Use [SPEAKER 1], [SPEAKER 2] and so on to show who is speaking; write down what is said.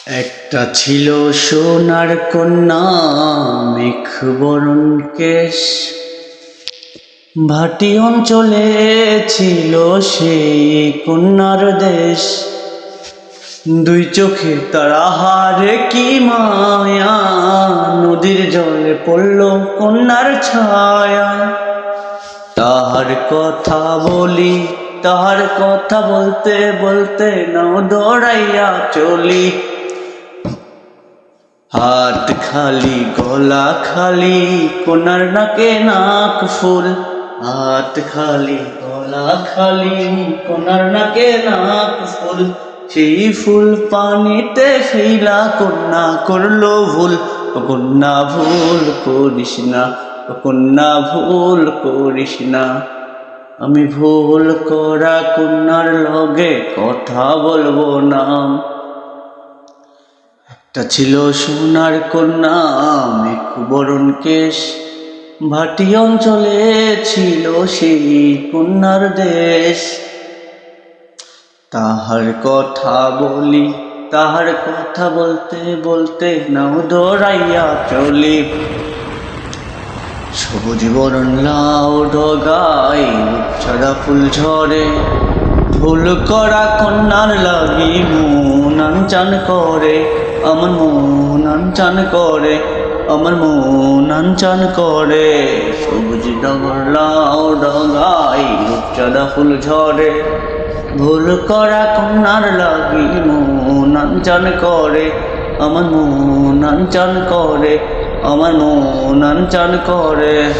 [SPEAKER 1] একটা ছিল সোনার কন্যা, মেঘ বরণ কেশ। ভাটি অঞ্চলে ছিল সেই কন্যার দেশ। দুই চোখে তারা হারে কি মায়া, নদীর জলে পড়ল কন্যার ছায়া। তাহার কথা বলি, তাহার কথা বলতে বলতে নাও দৌড়াইয়া চলি। হাত খালি গলা খালি, কন্যার নাকে নাক ফুল। হাত খালি গলা খালি, কন্যার নাকে নাক ফুল। সেই ফুল পানিতে ফেলা কন্যা করলো ভুল। ও কন্যা ভুল করিস না, ও কন্যা ভুল করিস না। আমি ভুল করা কন্যার লগে কথা বলবো না। একটা ছিল সোনার কন্যা, মেঘ বরণ কেশ। ভাটি অঞ্চলে ছিল সেই কন্যার দেশ। তাহার কথা বলি, তাহার কথা বলতে বলতে নাও দৌড়াইয়া চলি। সবুজ বরণ লাউ ডগায় ছাড়া ফুল ঝরে। ভুল করা কন্যার লাগি মন আনচান করে। আমার মন আনচান করে, আমার মন আনচান করে। সবুজ ডগর লাউ ডগায় রূপচাঁদা ফুল ঝরে। ভুল করা কন্যার লাগি মন আনচান করে। আমার মন আনচান করে, আমার মন আনচান করে।